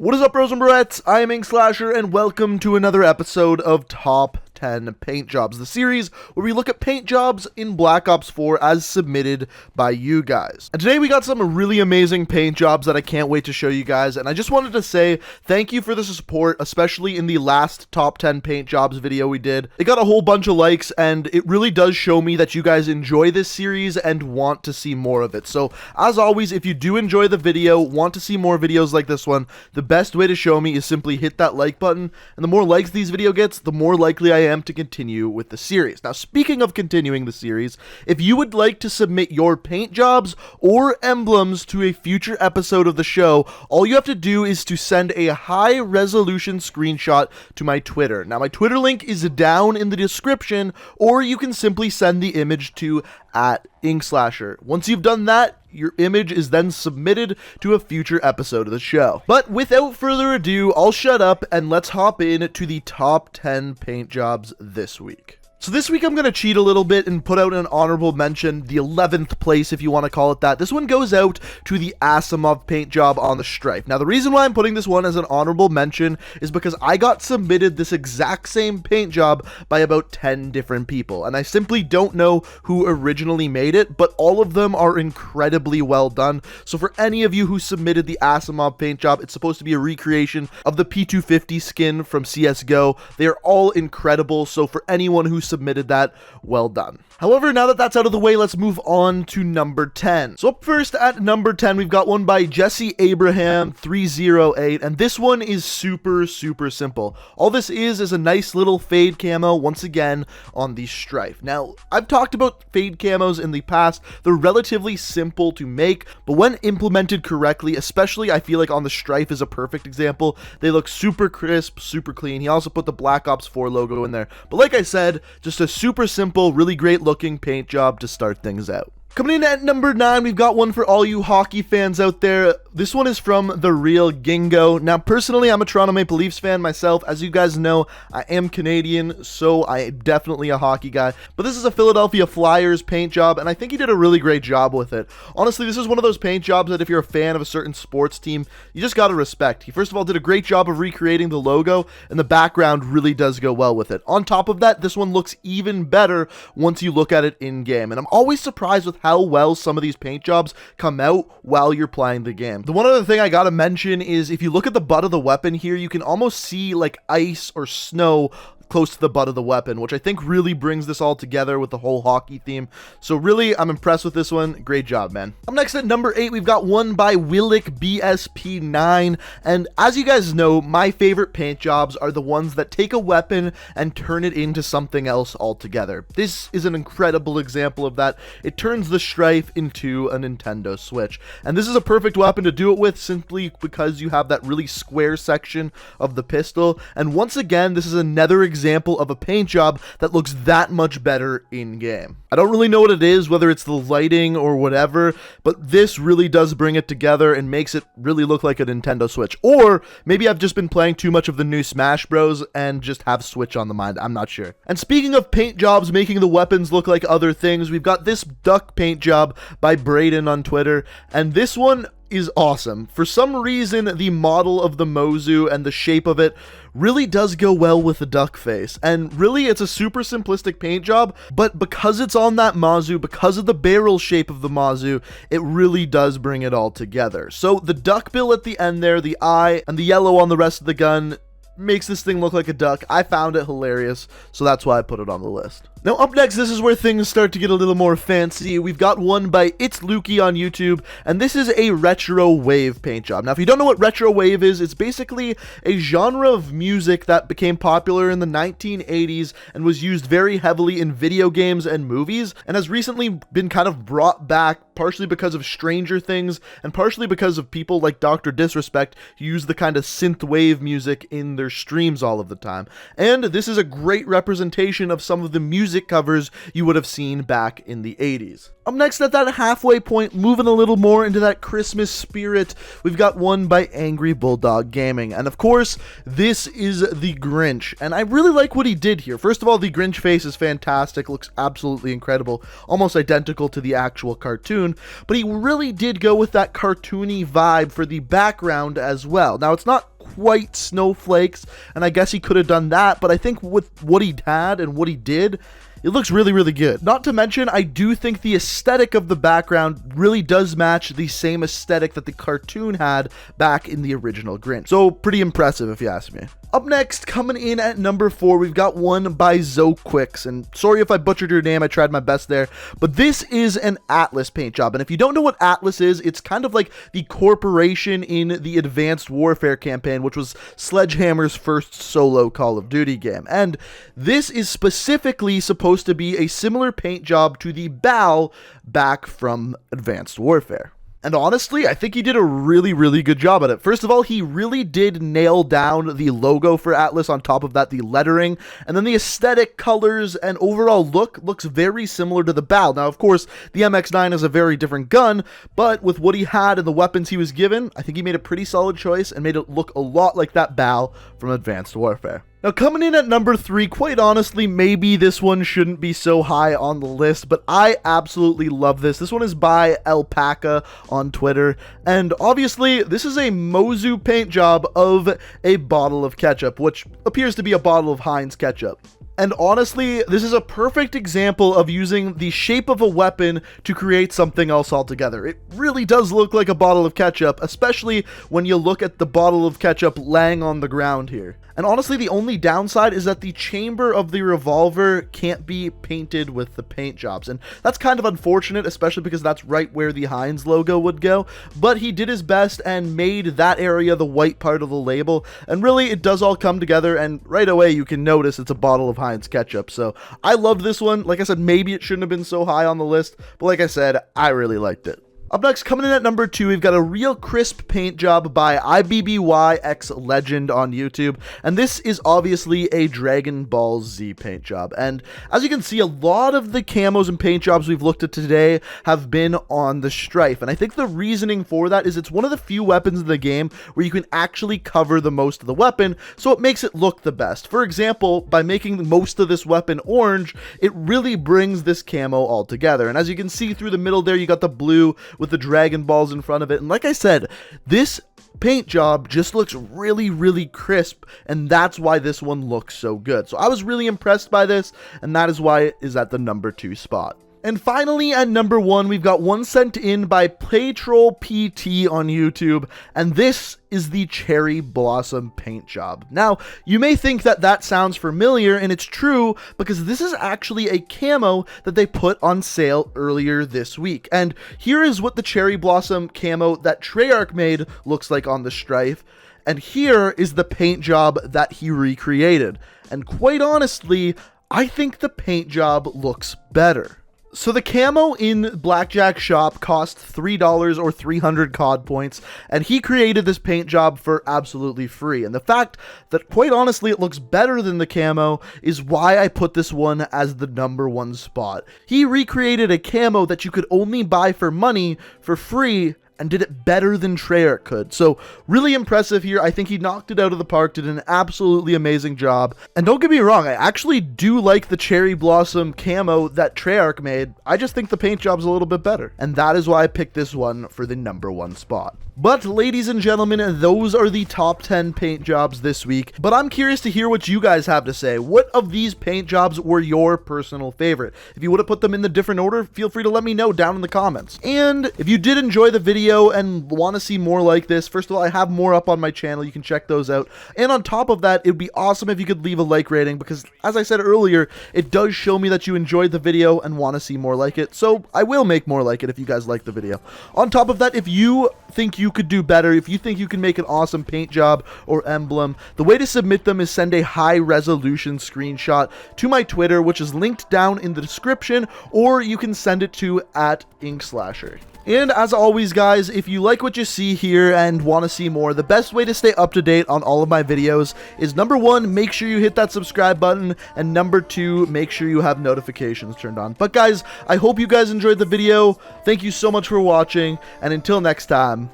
What is up, bros and broettes? I am Inkslasher, and welcome to another episode of Top 10 Paint Jobs, the series where we look at paint jobs in Black Ops 4 as submitted by you guys. And today we got some really amazing paint jobs that I can't wait to show you guys, and I just wanted to say thank you for the support, especially in the last Top 10 Paint Jobs video we did. It got a whole bunch of likes, and it really does show me that you guys enjoy this series and want to see more of it. So, as always, if you do enjoy the video, want to see more videos like this one, the best way to show me is simply hit that like button, and the more likes these video gets, the more likely I am to continue with the series. Now, speaking of continuing the series, if you would like to submit your paint jobs or emblems to a future episode of the show, all you have to do is to send a high-resolution screenshot to my Twitter. Now, my Twitter link is down in the description, or you can simply send the image to @Inkslasher. Once you've done that, your image is then submitted to a future episode of the show. But without further ado, I'll shut up and let's hop in to the top 10 paint jobs this week. So this week I'm going to cheat a little bit and put out an honorable mention, the 11th place if you want to call it that. This one goes out to the Asimov paint job on the Strife. Now the reason why I'm putting this one as an honorable mention is because I got submitted this exact same paint job by about 10 different people, and I simply don't know who originally made it, but all of them are incredibly well done. So for any of you who submitted the Asimov paint job, it's supposed to be a recreation of the P250 skin from CSGO. They are all incredible, so for anyone who submitted that, well done. However, now that that's out of the way, let's move on to number 10. So up first at number 10, we've got one by Jesse Abraham 308, and this one is super simple. All this is a nice little fade camo, once again, on the Strife. Now, I've talked about fade camos in the past. They're relatively simple to make, but when implemented correctly, especially I feel like on the Strife is a perfect example, they look super crisp, super clean. He also put the Black Ops 4 logo in there. But like I said, just a super simple, really great looking paint job to start things out. Coming in at number 9, we've got one for all you hockey fans out there. This one is from The Real Gingo. Now, personally, I'm a Toronto Maple Leafs fan myself. As you guys know, I am Canadian, so I am definitely a hockey guy. But this is a Philadelphia Flyers paint job, and I think he did a really great job with it. Honestly, this is one of those paint jobs that if you're a fan of a certain sports team, you just gotta respect. He first of all did a great job of recreating the logo, and the background really does go well with it. On top of that, this one looks even better once you look at it in-game, and I'm always surprised with how well some of these paint jobs come out while you're playing the game. The one other thing I gotta mention is if you look at the butt of the weapon here, you can almost see like ice or snow close to the butt of the weapon, which I think really brings this all together with the whole hockey theme. So really, I'm impressed with this one. Great job, man. Up next at number 8, we've got one by Willick BSP9, and as you guys know, my favorite paint jobs are the ones that take a weapon and turn it into something else altogether. This is an incredible example of that. It turns the Strife into a Nintendo Switch, and this is a perfect weapon to do it with simply because you have that really square section of the pistol, and once again, this is another example of a paint job that looks that much better in game. I don't really know what it is, whether it's the lighting or whatever, but this really does bring it together and makes it really look like a Nintendo Switch. Or maybe I've just been playing too much of the new Smash Bros and just have Switch on the mind. I'm not sure. And speaking of paint jobs making the weapons look like other things, we've got this duck paint job by Braden on Twitter, and this one is awesome. For some reason, the model of the Mozu and the shape of it really does go well with the duck face, and really it's a super simplistic paint job, but because it's on that Mozu, because of the barrel shape of the Mozu, it really does bring it all together. So the duck bill at the end there, the eye, and the yellow on the rest of the gun makes this thing look like a duck. I found it hilarious, so that's why I put it on the list. Now up next, this is where things start to get a little more fancy. We've got one by It's Lukey on YouTube, and this is a retro wave paint job. Now if you don't know what retro wave is, it's basically a genre of music that became popular in the 1980s and was used very heavily in video games and movies, and has recently been kind of brought back, partially because of Stranger Things, and partially because of people like Dr. Disrespect who use the kind of synth wave music in their streams all of the time. And this is a great representation of some of the music covers you would have seen back in the 80s. Up next at that halfway point, moving a little more into that Christmas spirit, we've got one by Angry Bulldog Gaming. And of course, this is the Grinch. And I really like what he did here. First of all, the Grinch face is fantastic, looks absolutely incredible, almost identical to the actual cartoon. But he really did go with that cartoony vibe for the background as well. Now, it's not quite snowflakes, and I guess he could have done that, but I think with what he had and what he did, it looks really, really good. Not to mention, I do think the aesthetic of the background really does match the same aesthetic that the cartoon had back in the original Grinch. So pretty impressive if you ask me. Up next, coming in at number 4, we've got one by Zoquix, and sorry if I butchered your name, I tried my best there, but this is an Atlas paint job, and if you don't know what Atlas is, it's kind of like the corporation in the Advanced Warfare campaign, which was Sledgehammer's first solo Call of Duty game, and this is specifically supposed to be a similar paint job to the Bal back from Advanced Warfare. And honestly, I think he did a really, really good job at it. First of all, he really did nail down the logo for Atlas, on top of that, the lettering, and then the aesthetic, colors, and overall look looks very similar to the Bal. Now, of course, the MX-9 is a very different gun, but with what he had and the weapons he was given, I think he made a pretty solid choice and made it look a lot like that Bal from Advanced Warfare. Now, coming in at number 3, quite honestly, maybe this one shouldn't be so high on the list, but I absolutely love this. This one is by Alpaca on Twitter, and obviously, this is a Mozu paint job of a bottle of ketchup, which appears to be a bottle of Heinz ketchup. And honestly, this is a perfect example of using the shape of a weapon to create something else altogether. It really does look like a bottle of ketchup, especially when you look at the bottle of ketchup laying on the ground here. And honestly, the only downside is that the chamber of the revolver can't be painted with the paint jobs. And that's kind of unfortunate, especially because that's right where the Heinz logo would go. But he did his best and made that area the white part of the label. And really, it does all come together. And right away, you can notice it's a bottle of Heinz ketchup. So I loved this one. Like I said, maybe it shouldn't have been so high on the list. But like I said, I really liked it. Up next, coming in at number 2, we've got a real crisp paint job by IBBYX Legend on YouTube, and this is obviously a Dragon Ball Z paint job. And as you can see, a lot of the camos and paint jobs we've looked at today have been on the Strife, and I think the reasoning for that is it's one of the few weapons in the game where you can actually cover the most of the weapon, so it makes it look the best. For example, by making most of this weapon orange, it really brings this camo all together. And as you can see through the middle there, you got the blue with the Dragon Balls in front of it. And like I said, this paint job just looks really, really crisp, and that's why this one looks so good. So I was really impressed by this, and that is why it is at the number 2 spot. And finally, at number 1, we've got one sent in by Playtroll PT on YouTube, and this is the Cherry Blossom paint job. Now, you may think that that sounds familiar, and it's true, because this is actually a camo that they put on sale earlier this week. And here is what the Cherry Blossom camo that Treyarch made looks like on the Strife. And here is the paint job that he recreated. And quite honestly, I think the paint job looks better. So the camo in Blackjack's shop cost $3 or 300 COD points, and he created this paint job for absolutely free. And the fact that, quite honestly, it looks better than the camo is why I put this one as the number 1 spot. He recreated a camo that you could only buy for money for free, and did it better than Treyarch could. So really impressive here. I think he knocked it out of the park, did an absolutely amazing job. And don't get me wrong, I actually do like the Cherry Blossom camo that Treyarch made. I just think the paint job's a little bit better. And that is why I picked this one for the number 1 spot. But ladies and gentlemen, those are the top 10 paint jobs this week. But I'm curious to hear what you guys have to say. What of these paint jobs were your personal favorite? If you would have put them in the different order, feel free to let me know down in the comments. And if you did enjoy the video and want to see more like this, first of all, I have more up on my channel. You can check those out. And on top of that, it would be awesome if you could leave a like rating, because as I said earlier, it does show me that you enjoyed the video and want to see more like it. So I will make more like it if you guys like the video. On top of that, if you think you could do better, if you think you can make an awesome paint job or emblem, the way to submit them is send a high resolution screenshot to my Twitter, which is linked down in the description, or you can send it to @Inkslasher. And as always, guys, if you like what you see here and want to see more, the best way to stay up to date on all of my videos is number 1, make sure you hit that subscribe button, and number 2, make sure you have notifications turned on. But guys, I hope you guys enjoyed the video. Thank you so much for watching, and until next time,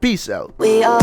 peace out. We are